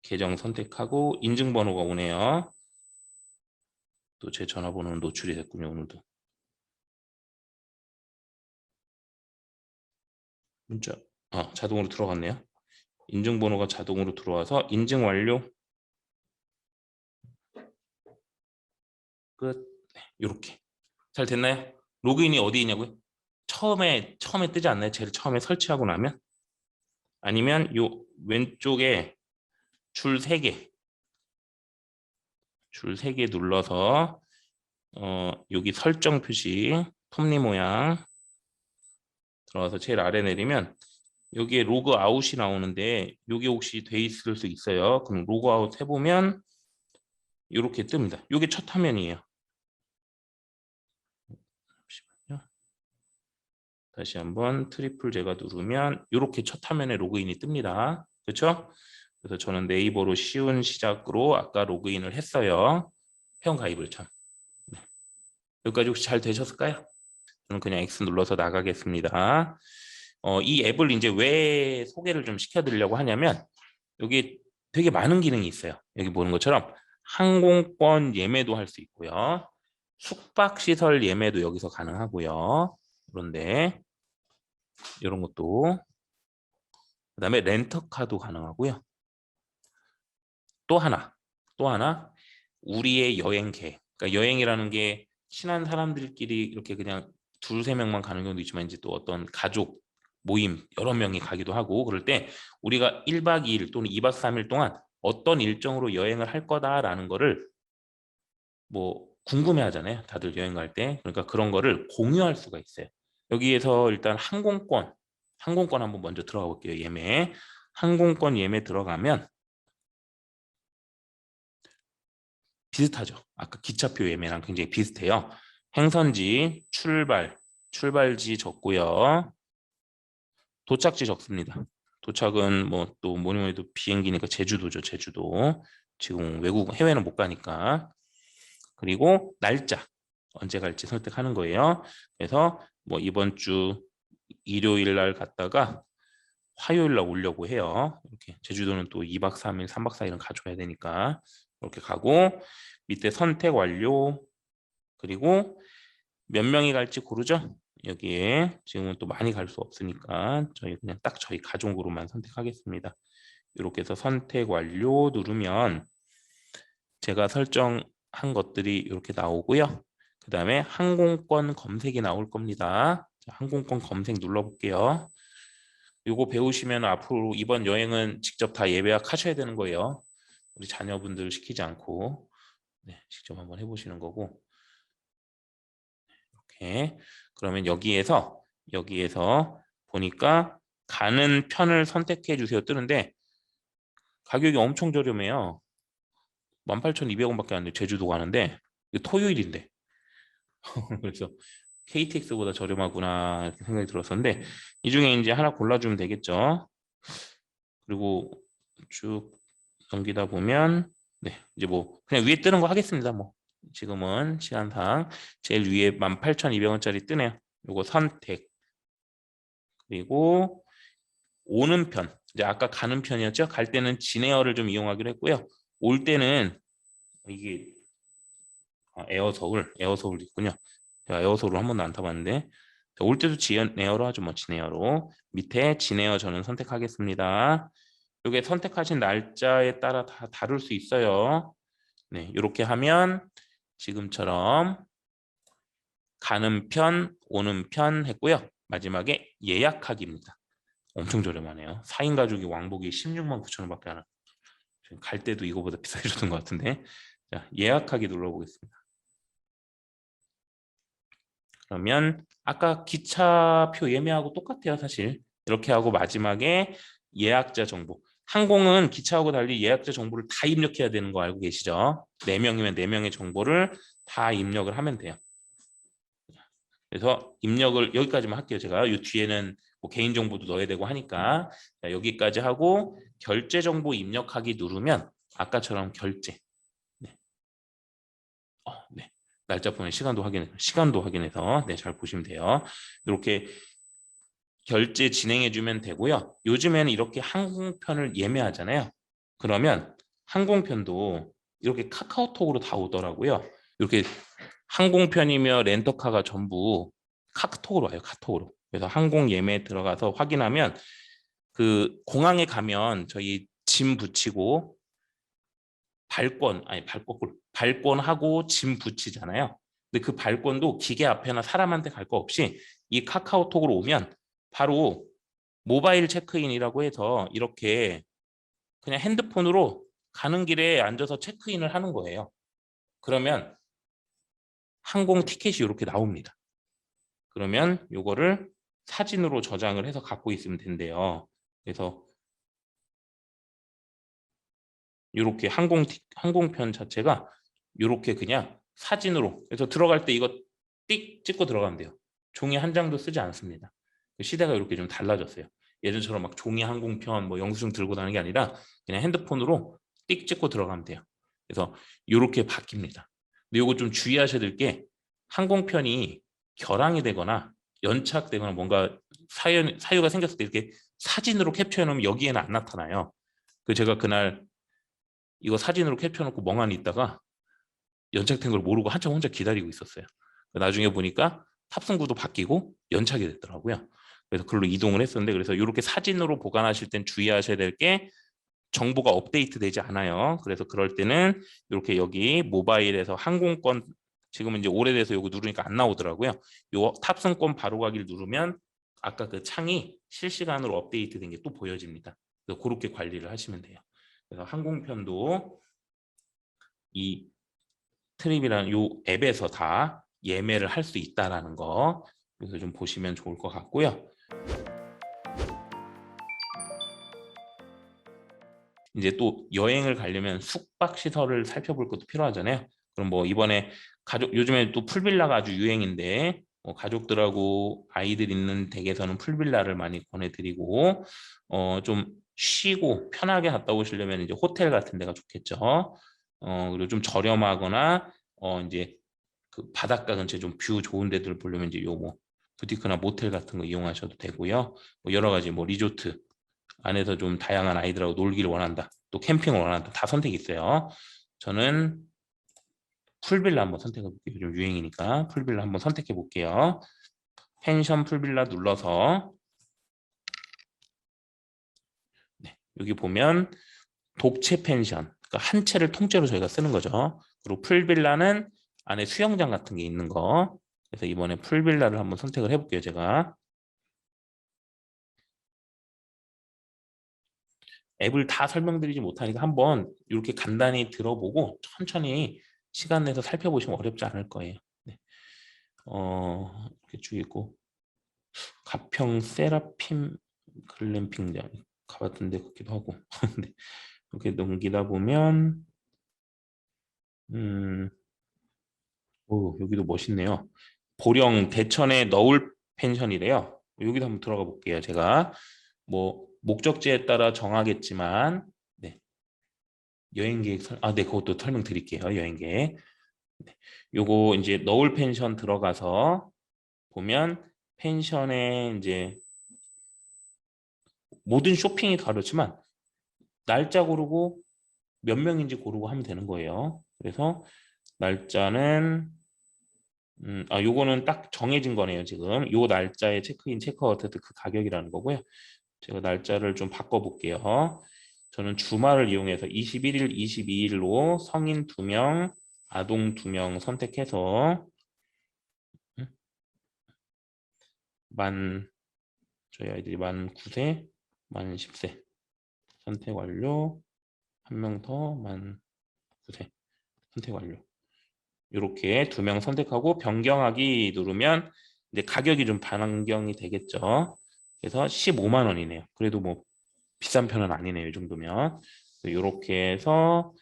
계정 선택하고 인증번호가 오네요. 또 제 전화번호는 노출이 됐군요. 오늘도. 문자 자동으로 들어갔네요. 인증번호가 자동으로 들어와서 인증 완료. 끝. 이렇게 잘 됐나요? 로그인이 어디 있냐고요? 처음에 뜨지 않나요? 제일 처음에 설치하고 나면 아니면 요 왼쪽에 줄 3개, 줄 3개 눌러서 여기 설정 표시 톱니 모양 들어가서 제일 아래 내리면 여기에 로그 아웃이 나오는데 여기 혹시 돼 있을 수 있어요. 그럼 로그 아웃 해보면 이렇게 뜹니다. 이게 첫 화면이에요. 잠시만요. 다시 한번 트리플 제가 누르면 이렇게 첫 화면에 로그인이 뜹니다. 그렇죠? 그래서 저는 네이버로 쉬운 시작으로 아까 로그인을 했어요. 회원 가입을 참. 네. 여기까지 혹시 잘 되셨을까요? 저는 그냥 X 눌러서 나가겠습니다. 이 앱을 이제 왜 소개를 좀 시켜드리려고 하냐면 여기 되게 많은 기능이 있어요. 여기 보는 것처럼 항공권 예매도 할 수 있고요. 숙박시설 예매도 여기서 가능하고요. 그런데 이런 것도 그다음에 렌터카도 가능하고요. 또 하나 우리의 여행 계획. 그러니까 여행이라는 게 친한 사람들끼리 이렇게 그냥 두세 명만 가는 경우도 있지만 이제 또 어떤 가족 모임 여러 명이 가기도 하고 그럴 때 우리가 1박 2일 또는 2박 3일 동안 어떤 일정으로 여행을 할 거다라는 거를 뭐 궁금해 하잖아요. 다들 여행 갈 때. 그러니까 그런 거를 공유할 수가 있어요. 여기에서 일단 항공권 한번 먼저 들어가 볼게요. 예매. 항공권 예매 들어가면 비슷하죠. 아까 기차표 예매랑 굉장히 비슷해요. 행선지, 출발지 적고요. 도착지 적습니다. 도착은 뭐 또 뭐니 뭐니 해도 비행기니까 제주도죠. 제주도. 지금 외국 해외는 못 가니까. 그리고 날짜 언제 갈지 선택하는 거예요. 그래서 뭐 이번 주 일요일 날 갔다가 화요일 날 오려고 해요. 이렇게 제주도는 또 2박 3일, 3박 4일은 가져야 되니까 이렇게 가고 밑에 선택 완료 그리고 몇 명이 갈지 고르죠. 여기에 지금은 또 많이 갈 수 없으니까 저희 그냥 딱 저희 가족으로만 선택하겠습니다. 이렇게 해서 선택 완료 누르면 제가 설정한 것들이 이렇게 나오고요. 그 다음에 항공권 검색이 나올 겁니다. 자, 항공권 검색 눌러볼게요. 이거 배우시면 앞으로 이번 여행은 직접 다 예약 하셔야 되는 거예요. 우리 자녀분들 시키지 않고 네, 직접 한번 해보시는 거고 이렇게 그러면 여기에서 보니까 가는 편을 선택해 주세요 뜨는데 가격이 엄청 저렴해요. 18,200원밖에 안 돼. 제주도 가는데 토요일인데 그래서 KTX보다 저렴하구나 이렇게 생각이 들었었는데 이 중에 이제 하나 골라주면 되겠죠. 그리고 쭉 넘기다 보면 네 이제 뭐 그냥 위에 뜨는 거 하겠습니다. 뭐 지금은 시간상 제일 위에 18,200원짜리 뜨네요. 요거 선택 그리고 오는 편 이제 아까 가는 편이었죠. 갈 때는 진에어를 좀 이용하기로 했고요. 올 때는 이게 에어서울 있군요. 제가 에어서울을 한 번도 안 타봤는데 올 때도 진에어로 하죠. 뭐 진에어로 밑에 진에어 저는 선택하겠습니다. 이게 선택하신 날짜에 따라 다 다를 수 있어요. 네, 이렇게 하면 지금처럼 가는 편, 오는 편 했고요. 마지막에 예약하기입니다. 엄청 저렴하네요. 4인 가족이 왕복이 16만 9천 원밖에 안 해요. 갈 때도 이거보다 비싸게 줬던 것 같은데. 자, 예약하기 눌러보겠습니다. 그러면 아까 기차표 예매하고 똑같아요, 사실. 이렇게 하고 마지막에 예약자 정보. 항공은 기차하고 달리 예약자 정보를 다 입력해야 되는 거 알고 계시죠? 4명이면 4명의 정보를 다 입력을 하면 돼요. 그래서 입력을 여기까지만 할게요. 제가 이 뒤에는 뭐 개인정보도 넣어야 되고 하니까 자, 여기까지 하고 결제 정보 입력하기 누르면 아까처럼 결제. 네. 네. 날짜 보면 시간도 확인해서 네, 잘 보시면 돼요. 이렇게 결제 진행해 주면 되고요. 요즘에는 이렇게 항공편을 예매하잖아요. 그러면 항공편도 이렇게 카카오톡으로 다 오더라고요. 이렇게 항공편이며 렌터카가 전부 카톡으로 와요. 카톡으로. 그래서 항공 예매 들어가서 확인하면 그 공항에 가면 저희 짐 붙이고 발권하고 짐 붙이잖아요. 근데 그 발권도 기계 앞에나 사람한테 갈 거 없이 이 카카오톡으로 오면 바로 모바일 체크인이라고 해서 이렇게 그냥 핸드폰으로 가는 길에 앉아서 체크인을 하는 거예요. 그러면 항공 티켓이 이렇게 나옵니다. 그러면 요거를 사진으로 저장을 해서 갖고 있으면 된대요. 그래서 이렇게 항공편 자체가 이렇게 그냥 사진으로, 그래서 들어갈 때 이거 띡 찍고 들어가면 돼요. 종이 한 장도 쓰지 않습니다. 시대가 이렇게 좀 달라졌어요. 예전처럼 막 종이 항공편 뭐 영수증 들고 다니는 게 아니라 그냥 핸드폰으로 띡 찍고 들어가면 돼요. 그래서 이렇게 바뀝니다. 근데 이거 좀 주의하셔야 될 게, 항공편이 결항이 되거나 연착되거나 뭔가 사유가 생겼을 때 이렇게 사진으로 캡처해 놓으면 여기에는 안 나타나요. 그 제가 그날 이거 사진으로 캡처해놓고 멍하니 있다가 연착된 걸 모르고 한참 혼자 기다리고 있었어요. 나중에 보니까 탑승구도 바뀌고 연착이 됐더라고요. 그래서 그걸로 이동을 했었는데, 그래서 이렇게 사진으로 보관하실 땐 주의하셔야 될 게, 정보가 업데이트 되지 않아요. 그래서 그럴 때는 이렇게 여기 모바일에서 항공권, 지금은 이제 오래돼서 이거 누르니까 안 나오더라고요. 요 탑승권 바로 가기를 누르면 아까 그 창이 실시간으로 업데이트 된 게 또 보여집니다. 그래서 그렇게 관리를 하시면 돼요. 그래서 항공편도 이 트립이라는 요 앱에서 다 예매를 할 수 있다라는 거, 그래서 좀 보시면 좋을 것 같고요. 이제 또 여행을 가려면 숙박 시설을 살펴볼 것도 필요하잖아요. 그럼 뭐 이번에 요즘에 또 풀빌라가 아주 유행인데, 뭐 가족들하고 아이들 있는 댁에서는 풀빌라를 많이 권해드리고, 좀 쉬고 편하게 갔다 오시려면 이제 호텔 같은 데가 좋겠죠. 그리고 좀 저렴하거나 이제 그 바닷가 근처에 좀 뷰 좋은 데들 보려면 이제 요 뭐 부티크나 모텔 같은 거 이용하셔도 되고요. 뭐 여러 가지 뭐 리조트 안에서 좀 다양한 아이들하고 놀기를 원한다, 또 캠핑을 원한다, 다 선택이 있어요. 저는 풀빌라 한번 선택해 볼게요. 요즘 유행이니까 풀빌라 한번 선택해 볼게요. 펜션 풀빌라 눌러서, 네, 여기 보면 독채 펜션, 그러니까 한 채를 통째로 저희가 쓰는 거죠. 그리고 풀빌라는 안에 수영장 같은 게 있는 거. 그래서 이번에 풀빌라를 한번 선택을 해볼게요. 제가 앱을 다 설명드리지 못하니까 한번 이렇게 간단히 들어보고 천천히 시간 내서 살펴보시면 어렵지 않을 거예요. 네. 이렇게 쭉 있고, 가평 세라핌 글램핑장 가봤던 데 같기도 하고. 네. 이렇게 넘기다 보면 여기도 멋있네요. 보령 대천의 너울 펜션이래요. 여기도 한번 들어가 볼게요. 제가 뭐 목적지에 따라 정하겠지만, 네. 여행 계획 네, 그것도 설명드릴게요. 여행 계획. 네. 요거 이제 너울 펜션 들어가서 보면 펜션에 이제 모든 쇼핑이 다르지만 날짜 고르고 몇 명인지 고르고 하면 되는 거예요. 그래서 날짜는 요거는 딱 정해진 거네요. 지금 요 날짜에 체크인 체크아웃 해도 그 가격이라는 거고요. 제가 날짜를 좀 바꿔 볼게요. 저는 주말을 이용해서 21일, 22일로 성인 2명, 아동 2명 선택해서 만 저희 아이들이 만 9세, 만 10세 선택 완료. 한 명 더 만 9세 선택 완료. 이렇게 2명 선택하고 변경하기 누르면 이제 가격이 좀 변경이 되겠죠. 그래서 15만 원이네요. 그래도 뭐 비싼 편은 아니네요. 이 정도면. 이렇게 해서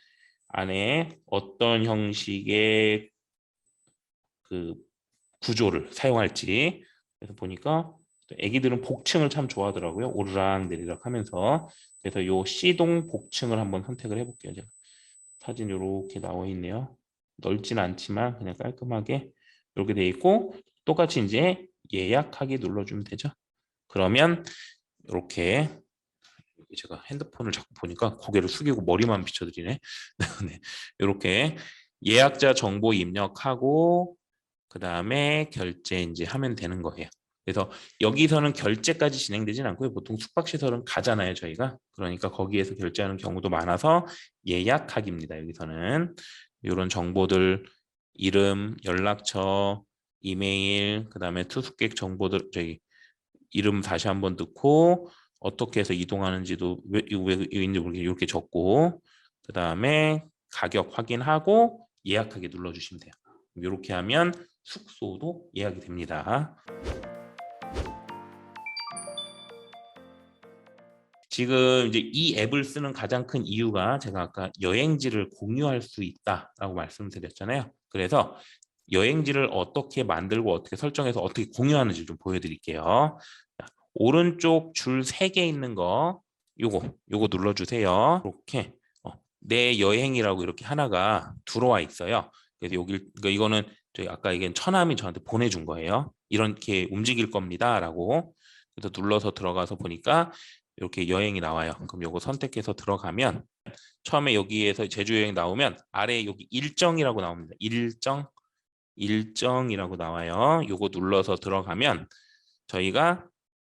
안에 어떤 형식의 그 구조를 사용할지, 그래서 보니까 애기들은 복층을 참 좋아하더라고요. 오르락 내리락 하면서. 그래서 요 C동 복층을 한번 선택을 해볼게요. 제가 사진 이렇게 나와 있네요. 넓진 않지만 그냥 깔끔하게 이렇게 돼 있고, 똑같이 이제 예약하기 눌러주면 되죠. 그러면 이렇게, 제가 핸드폰을 자꾸 보니까 고개를 숙이고 머리만 비춰드리네. 네, 이렇게 예약자 정보 입력하고 그 다음에 결제 이제 하면 되는 거예요. 그래서 여기서는 결제까지 진행되진 않고요. 보통 숙박시설은 가잖아요, 저희가. 그러니까 거기에서 결제하는 경우도 많아서 예약하기입니다. 여기서는 이런 정보들, 이름, 연락처, 이메일, 그 다음에 투숙객 정보들, 저희 이름 다시 한번 넣고 어떻게 해서 이동하는지도 왜 있는지 모르게 이렇게 적고 그 다음에 가격 확인하고 예약하기 눌러주시면 돼요. 이렇게 하면 숙소도 예약이 됩니다. 지금 이제 이 앱을 쓰는 가장 큰 이유가 제가 아까 여행지를 공유할 수 있다라고 말씀드렸잖아요. 그래서 여행지를 어떻게 만들고 어떻게 설정해서 어떻게 공유하는지 좀 보여드릴게요. 자, 오른쪽 줄 3개 있는 거 요거 눌러주세요. 이렇게 내 여행이라고 이렇게 하나가 들어와 있어요. 그래서 여기 그러니까 이거는 저희 아까 얘기한 처남이 저한테 보내준 거예요. 이렇게 움직일 겁니다라고. 그래서 눌러서 들어가서 보니까 이렇게 여행이 나와요. 그럼 요거 선택해서 들어가면 처음에 여기에서 제주 여행 나오면 아래 여기 일정이라고 나옵니다. 일정이라고 나와요. 요거 눌러서 들어가면 저희가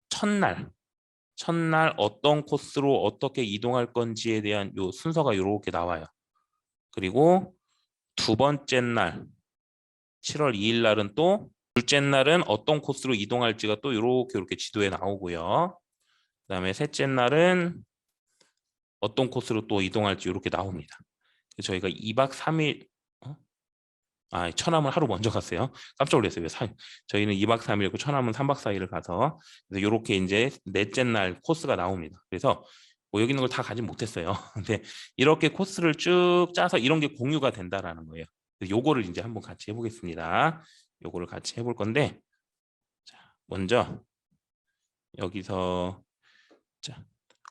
첫날 어떤 코스로 어떻게 이동할 건지에 대한 요 순서가 이렇게 나와요. 그리고 두 번째 날 7월 2일 날은 또 둘째 날은 어떤 코스로 이동할지가 또 이렇게 지도에 나오고요. 그다음에 셋째 날은 어떤 코스로 또 이동할지 이렇게 나옵니다. 저희가 2박 3일 처남은 하루 먼저 갔어요. 깜짝 놀랐어요. 저희는 2박 3일이고 처남은 3박 4일을 가서 그래서 이렇게 이제 넷째 날 코스가 나옵니다. 그래서 뭐 여기 있는 걸 다 가지 못했어요. 근데 이렇게 코스를 쭉 짜서 이런 게 공유가 된다라는 거예요. 요거를 이제 한번 같이 해보겠습니다. 요거를 같이 해볼 건데 자, 먼저 여기서 자,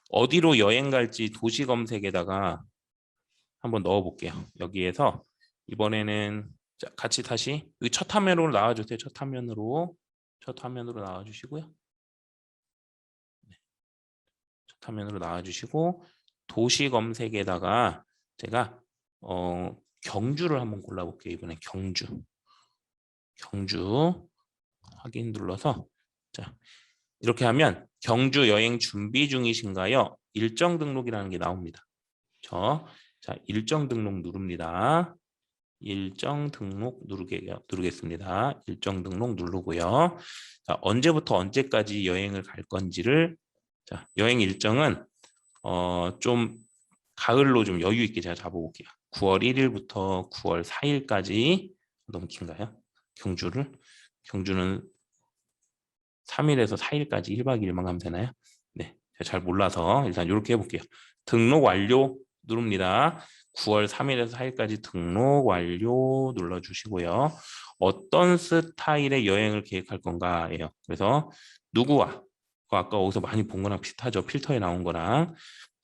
어디로 여행 갈지 도시 검색에다가 한번 넣어 볼게요. 여기에서 이번에는 자, 같이 다시 여기 첫 화면으로 나와주세요. 첫 화면으로 나와주시고요. 네, 첫 화면으로 나와주시고 도시 검색에다가 제가 경주를 한번 골라볼게요. 이번에 경주 확인 눌러서 자 이렇게 하면 경주 여행 준비 중이신가요? 일정 등록이라는 게 나옵니다. 자 일정 등록 누릅니다. 일정 등록 누르겠습니다. 일정 등록 누르고요. 자, 언제부터 언제까지 여행을 갈 건지를 자, 여행 일정은 좀 가을로 좀 여유 있게 제가 잡아볼게요. 9월 1일부터 9월 4일까지 너무 긴가요? 경주는 3일에서 4일까지 1박 2일만 가면 되나요? 네, 제가 잘 몰라서 일단 이렇게 해볼게요. 등록 완료 누릅니다. 9월 3일에서 4일까지 등록 완료 눌러주시고요. 어떤 스타일의 여행을 계획할 건가예요. 그래서 누구와 아까 어디서 많이 본 거랑 비슷하죠. 필터에 나온 거랑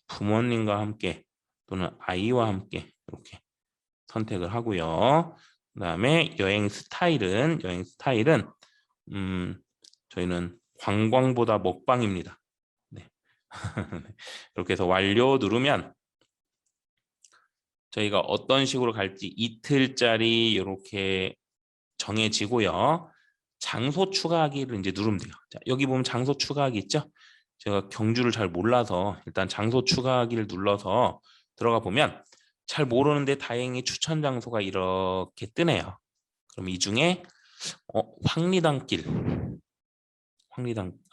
부모님과 함께 또는 아이와 함께 이렇게 선택을 하고요. 그다음에 여행 스타일은 저희는 관광보다 먹방입니다. 네. 이렇게 해서 완료 누르면 저희가 어떤 식으로 갈지 이틀짜리 이렇게 정해지고요. 장소 추가하기를 이제 누르면 돼요. 자, 여기 보면 장소 추가하기 있죠? 제가 경주를 잘 몰라서 일단 장소 추가하기를 눌러서 들어가 보면 잘 모르는데 다행히 추천 장소가 이렇게 뜨네요. 그럼 이 중에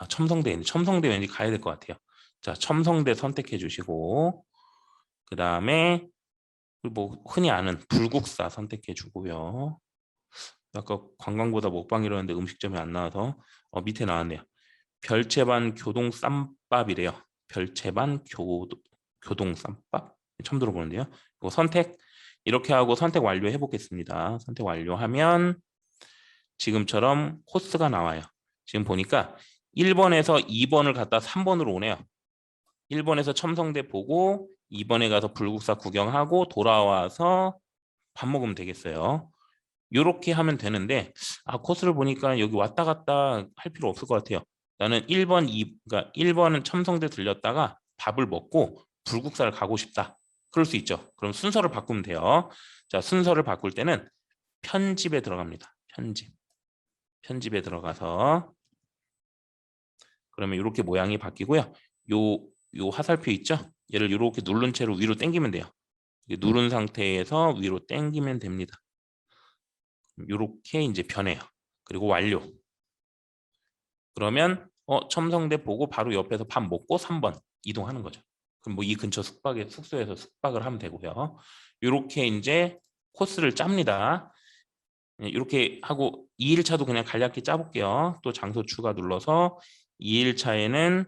첨성대 왠지 가야 될 것 같아요. 자, 첨성대 선택해 주시고 그 다음에 뭐 흔히 아는 불국사 선택해 주고요. 아까 관광보다 먹방 이러는데 음식점이 안 나와서 밑에 나왔네요. 별채반 교동 쌈밥이래요. 별채반 교동 쌈밥 처음 들어보는데요. 이거 이렇게 하고 선택 완료 해보겠습니다. 선택 완료하면 지금처럼 코스가 나와요. 지금 보니까 1번에서 2번을 갔다 3번으로 오네요. 1번에서 첨성대 보고 2번에 가서 불국사 구경하고 돌아와서 밥 먹으면 되겠어요. 이렇게 하면 되는데 코스를 보니까 여기 왔다 갔다 할 필요 없을 것 같아요. 나는 그러니까 1번은 첨성대 들렸다가 밥을 먹고 불국사를 가고 싶다. 그럴 수 있죠. 그럼 순서를 바꾸면 돼요. 자, 순서를 바꿀 때는 편집에 들어갑니다. 편집에 들어가서 그러면 이렇게 모양이 바뀌고요. 요 화살표 있죠? 얘를 이렇게 누른 채로 위로 당기면 돼요. 누른 상태에서 위로 당기면 됩니다. 이렇게 이제 변해요. 그리고 완료. 그러면 첨성대 보고 바로 옆에서 밥 먹고 3번 이동하는 거죠. 그럼 뭐 이 근처 숙소에서 숙박을 하면 되고요. 이렇게 이제 코스를 짭니다. 이렇게 하고 2일차도 그냥 간략히 짜볼게요. 또 장소 추가 눌러서 2일차에는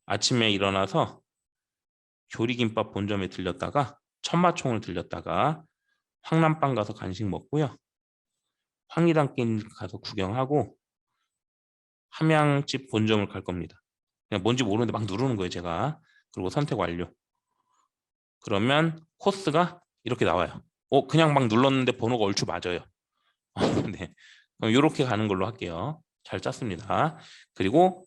아침에 일어나서 조리김밥 본점에 들렸다가 천마총을 들렸다가 황남빵 가서 간식 먹고요. 황리단길 가서 구경하고 함양집 본점을 갈 겁니다. 그냥 뭔지 모르는데 막 누르는 거예요, 제가. 그리고 선택 완료. 그러면 코스가 이렇게 나와요. 그냥 막 눌렀는데 번호가 얼추 맞아요. 네. 그럼 이렇게 가는 걸로 할게요. 잘 짰습니다. 그리고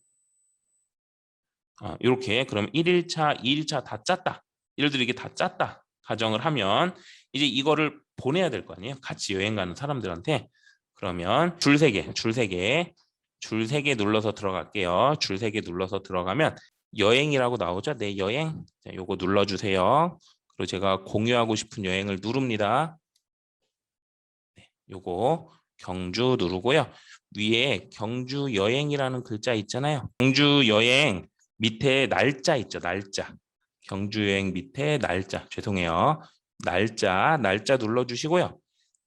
이렇게 그럼 1일차, 2일차 다 짰다. 예를 들어 이게 다 짰다. 가정을 하면 이제 이거를 보내야 될 거 아니에요. 같이 여행 가는 사람들한테. 그러면 줄 3개, 줄 3개, 줄 3개 눌러서 들어갈게요. 줄 3개 눌러서 들어가면 여행이라고 나오죠. 내 여행. 자, 요거 눌러주세요. 그리고 제가 공유하고 싶은 여행을 누릅니다. 네, 요거 경주 누르고요. 위에 경주 여행이라는 글자 있잖아요. 경주 여행 밑에 날짜 있죠. 날짜. 경주 여행 밑에 날짜. 죄송해요. 날짜 눌러주시고요.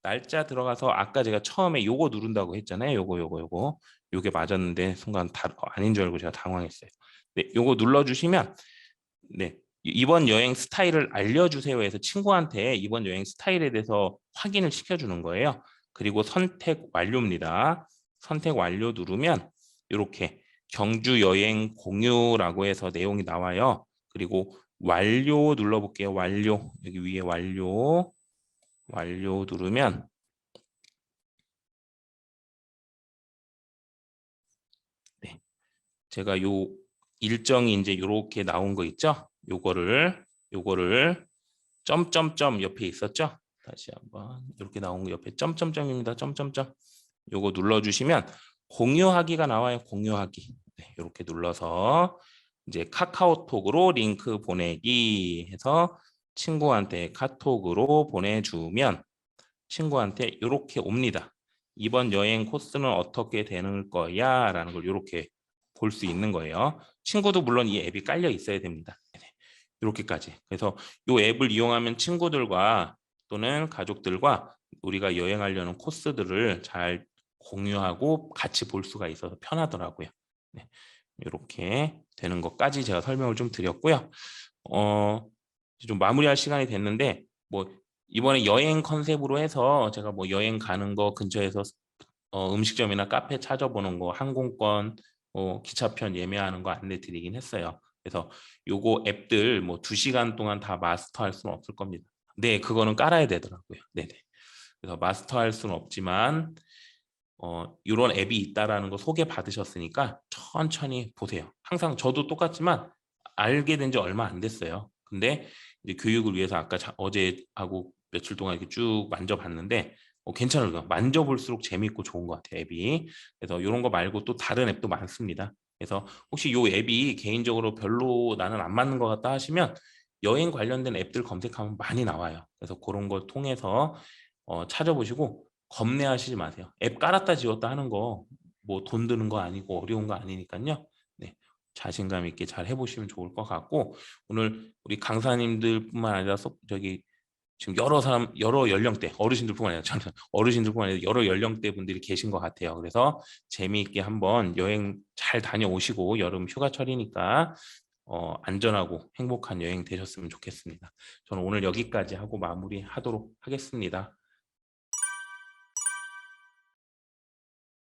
날짜 들어가서 아까 제가 처음에 요거 누른다고 했잖아요. 요거. 요게 맞았는데 순간 아닌 줄 알고 제가 당황했어요. 네, 요거 눌러주시면 네, 이번 여행 스타일을 알려주세요 해서 친구한테 이번 여행 스타일에 대해서 확인을 시켜주는 거예요. 그리고 선택 완료입니다. 선택 완료 누르면 이렇게 경주 여행 공유라고 해서 내용이 나와요. 그리고 완료 눌러볼게요. 완료. 여기 위에 완료 누르면 네, 제가 요 일정이 이제 이렇게 나온 거 있죠? 요거를 점점점 옆에 있었죠? 다시 한번 이렇게 나온 거 옆에 점점점입니다. 점점점. 요거 눌러주시면 공유하기가 나와요. 공유하기. 네, 이렇게 눌러서 이제 카카오톡으로 링크 보내기 해서 친구한테 카톡으로 보내주면 친구한테 이렇게 옵니다. 이번 여행 코스는 어떻게 되는 거야? 라는 걸 이렇게 볼 수 있는 거예요. 친구도 물론 이 앱이 깔려 있어야 됩니다. 이렇게까지. 그래서 이 앱을 이용하면 친구들과 또는 가족들과 우리가 여행하려는 코스들을 잘 공유하고 같이 볼 수가 있어서 편하더라고요. 네, 이렇게 되는 것까지 제가 설명을 좀 드렸고요. 좀 마무리할 시간이 됐는데 뭐 이번에 여행 컨셉으로 해서 제가 뭐 여행 가는 거 근처에서 음식점이나 카페 찾아보는 거, 항공권, 기차편 예매하는 거 안내 드리긴 했어요. 그래서 요거 앱들 뭐 2시간 동안 다 마스터할 수는 없을 겁니다. 네, 그거는 깔아야 되더라고요. 네네. 그래서 마스터할 수는 없지만 이런 앱이 있다라는 거 소개 받으셨으니까 천천히 보세요. 항상 저도 똑같지만 알게 된 지 얼마 안 됐어요. 근데 이제 교육을 위해서 아까 어제 하고 며칠 동안 이렇게 쭉 만져봤는데 괜찮아요. 만져볼수록 재밌고 좋은 것 같아요, 앱이. 그래서 이런 거 말고 또 다른 앱도 많습니다. 그래서 혹시 이 앱이 개인적으로 별로 나는 안 맞는 것 같다 하시면 여행 관련된 앱들 검색하면 많이 나와요. 그래서 그런 걸 통해서 찾아보시고 겁내하시지 마세요. 앱 깔았다 지웠다 하는 거 뭐 돈 드는 거 아니고 어려운 거 아니니까요. 네, 자신감 있게 잘 해보시면 좋을 것 같고 오늘 우리 강사님들뿐만 아니라 저기 지금 여러 연령대 어르신들뿐만 아니라 저는 어르신들뿐만 아니라 여러 연령대 분들이 계신 것 같아요. 그래서 재미있게 한번 여행 잘 다녀오시고 여름 휴가철이니까 안전하고 행복한 여행 되셨으면 좋겠습니다. 저는 오늘 여기까지 하고 마무리하도록 하겠습니다.